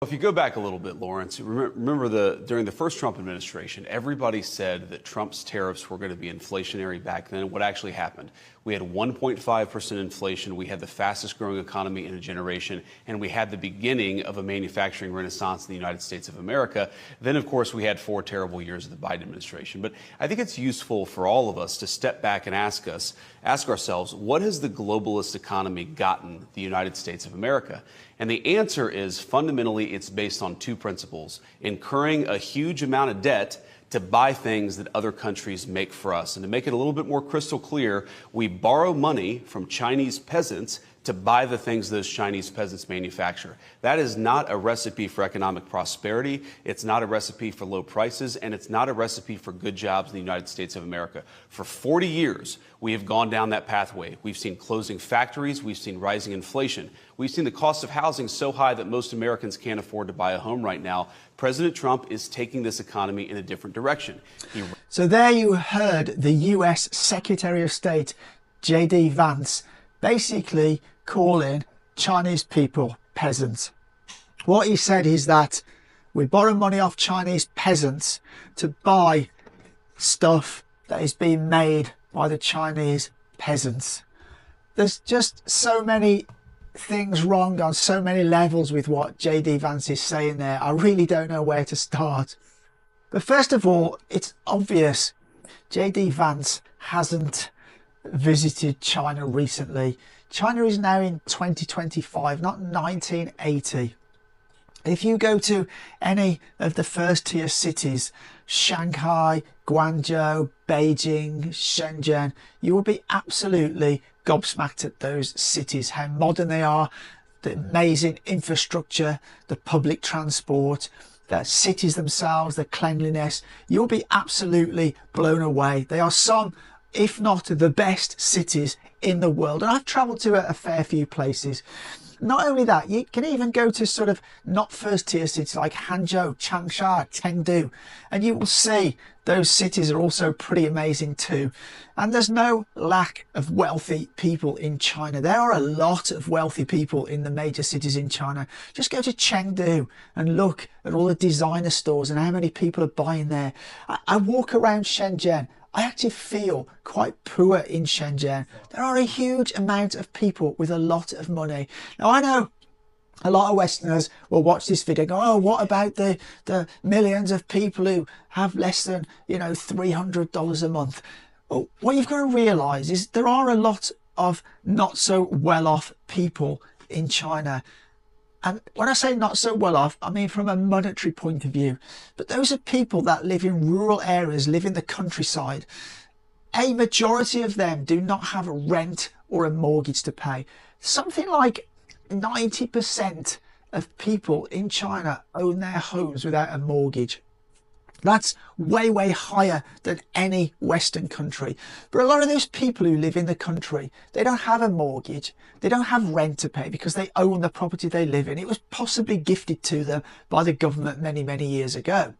If you go back a little bit, Lawrence, remember during the first Trump administration, everybody said that Trump's tariffs were going to be inflationary back then. What actually happened? We had 1.5% inflation. We had the fastest growing economy in a generation, and we had the beginning of a manufacturing renaissance in the United States of America. Then, of course, we had 4 terrible years of the Biden administration. But I think it's useful for all of us to step back and ask ourselves, what has the globalist economy gotten the United States of America? And the answer is fundamentally it's based on 2 principles: incurring a huge amount of debt to buy things that other countries make for us. And to make it a little bit more crystal clear, we borrow money from Chinese peasants to buy the things those Chinese peasants manufacture. That is not a recipe for economic prosperity. It's not a recipe for low prices, and it's not a recipe for good jobs in the United States of America. For 40 years, we have gone down that pathway. We've seen closing factories. We've seen rising inflation. We've seen the cost of housing so high that most Americans can't afford to buy a home right now. President Trump is taking this economy in a different direction. So there you heard the US Secretary of State, J.D. Vance, basically calling Chinese people peasants. What he said is that we borrow money off Chinese peasants to buy stuff that is being made by the Chinese peasants. There's just so many things wrong on so many levels with what J.D. Vance is saying there. I really don't know where to start. But first of all, it's obvious J.D. Vance hasn't visited China recently. China is now in 2025, not 1980. If you go to any of the first tier cities, Shanghai, Guangzhou, Beijing, Shenzhen, you will be absolutely gobsmacked at those cities, how modern they are, the amazing infrastructure, the public transport, the cities themselves, the cleanliness. You'll be absolutely blown away. They are some, if not the best cities in the world. And I've travelled to a fair few places. Not only that, you can even go to sort of not first tier cities like Hangzhou, Changsha, Chengdu, and you will see those cities are also pretty amazing too. And there's no lack of wealthy people in China. There are a lot of wealthy people in the major cities in China. Just go to Chengdu and look at all the designer stores and how many people are buying there. I walk around Shenzhen. I actually feel quite poor in Shenzhen. There are a huge amount of people with a lot of money. Now, I know a lot of Westerners will watch this video and go, oh, what about the millions of people who have less than, $300 a month? Well, what you've got to realise is there are a lot of not so well-off people in China. And when I say not so well off, I mean from a monetary point of view. But those are people that live in rural areas, live in the countryside. A majority of them do not have a rent or a mortgage to pay. Something like 90% of people in China own their homes without a mortgage. That's way, way higher than any Western country. But a lot of those people who live in the country, they don't have a mortgage. They don't have rent to pay because they own the property they live in. It was possibly gifted to them by the government many, many years ago.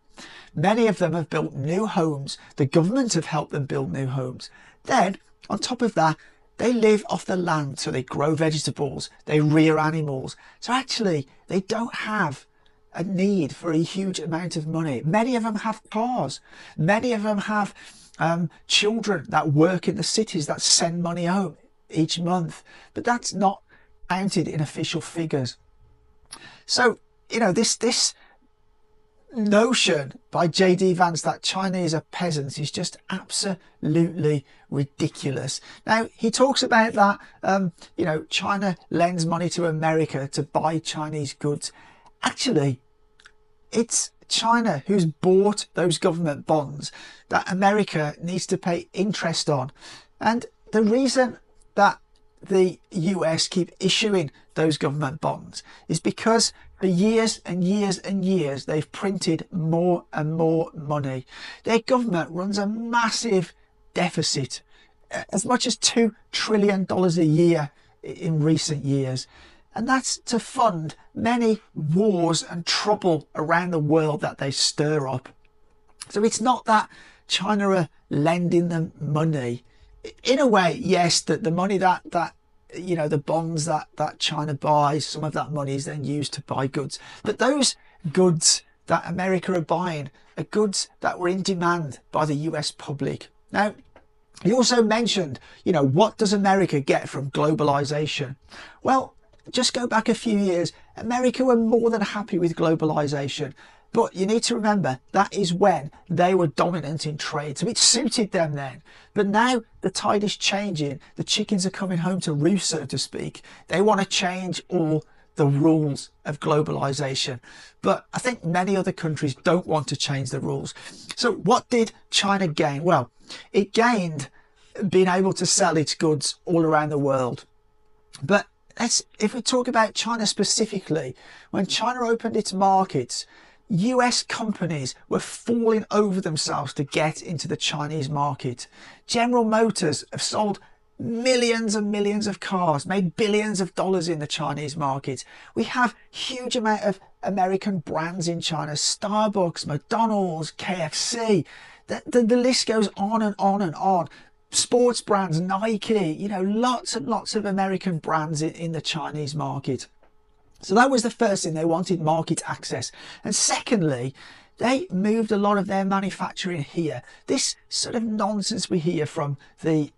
Many of them have built new homes. The government have helped them build new homes. Then, on top of that, they live off the land. So they grow vegetables, they rear animals. So actually, they don't have a need for a huge amount of money. Many of them have cars. Many of them have children that work in the cities that send money home each month. But that's not counted in official figures. So, this notion by J.D. Vance that Chinese are peasants is just absolutely ridiculous. Now, he talks about that, China lends money to America to buy Chinese goods. Actually, it's China who's bought those government bonds that America needs to pay interest on. And the reason that the US keep issuing those government bonds is because for years and years and years, they've printed more and more money. Their government runs a massive deficit, as much as $2 trillion a year in recent years. And that's to fund many wars and trouble around the world that they stir up. So it's not that China are lending them money. In a way, yes, that the money that you know, the bonds that China buys, some of that money is then used to buy goods. But those goods that America are buying are goods that were in demand by the US public. Now, he also mentioned, you know, what does America get from globalization? Well, just go back a few years, America were more than happy with globalization. But you need to remember, that is when they were dominant in trade. So it suited them then. But now the tide is changing. The chickens are coming home to roost, so to speak. They want to change all the rules of globalization. But I think many other countries don't want to change the rules. So what did China gain? Well, it gained being able to sell its goods all around the world. But if we talk about China specifically, when China opened its markets, US companies were falling over themselves to get into the Chinese market. General Motors have sold millions and millions of cars, made billions of dollars in the Chinese market. We have huge amount of American brands in China: Starbucks, McDonald's, KFC. The list goes on and on and on. Sports brands, Nike, you know, lots and lots of American brands in the Chinese market. So that was the first thing. They wanted market access. And secondly, they moved a lot of their manufacturing here. This sort of nonsense we hear from the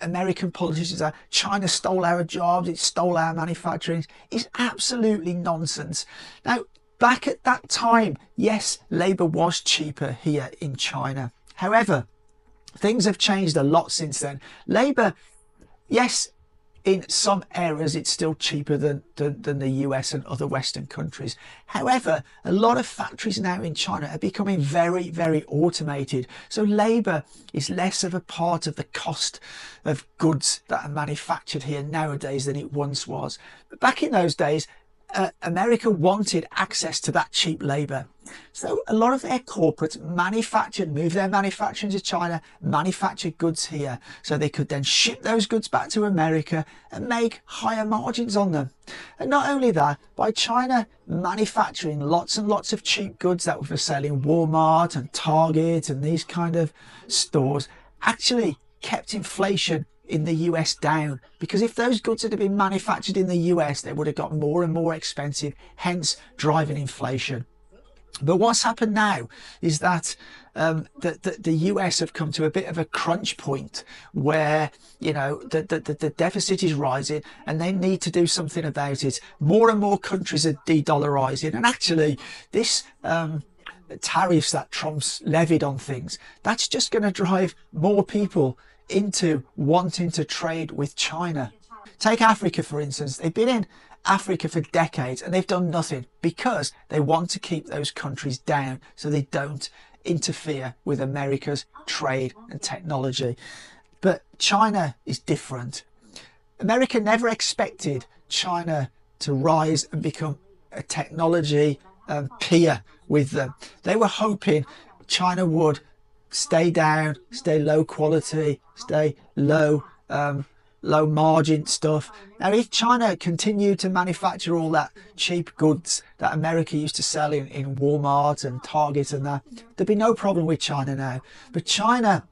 American politicians that China stole our jobs, it stole our manufacturing, is absolutely nonsense. Now, back at that time, yes, labour was cheaper here in China. However, things have changed a lot since then. Labour, yes, in some areas it's still cheaper than the US and other Western countries. However, a lot of factories now in China are becoming very, very automated. So labour is less of a part of the cost of goods that are manufactured here nowadays than it once was. But back in those days, America wanted access to that cheap labour. So a lot of their corporates moved their manufacturing to China, manufactured goods here, so they could then ship those goods back to America and make higher margins on them. And not only that, by China manufacturing lots and lots of cheap goods that were for sale in Walmart and Target and these kind of stores, actually kept inflation in the US down, because if those goods had been manufactured in the US, they would have got more and more expensive, hence driving inflation. But what's happened now is that the US have come to a bit of a crunch point where, you know, the deficit is rising and they need to do something about it. More and more countries are de-dollarizing, and actually this tariffs that Trump's levied on things, that's just going to drive more people into wanting to trade with China. Take Africa, for instance. They've been in Africa for decades and they've done nothing because they want to keep those countries down so they don't interfere with America's trade and technology. But China is different. America never expected China to rise and become a technology peer with them. They were hoping China would stay down, stay low quality, stay low margin stuff. Now, if China continued to manufacture all that cheap goods that America used to sell in Walmart and Target and that, there'd be no problem with China now. But China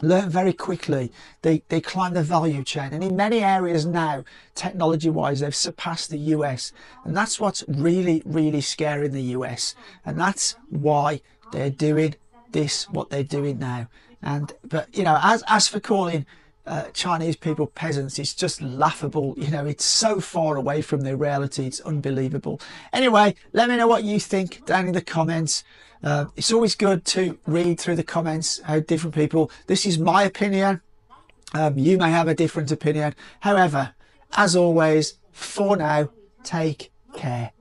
learned very quickly. They climbed the value chain, and in many areas now, technology-wise, they've surpassed the US, and that's what's really, really scaring the US, and that's why they're doing what they're doing now. But you know, as for calling Chinese people peasants, it's just laughable. You know, it's so far away from the reality, it's unbelievable. Anyway, let me know what you think down in the comments. It's always good to read through the comments how different people, this is my opinion, you may have a different opinion. However, as always, for now, take care.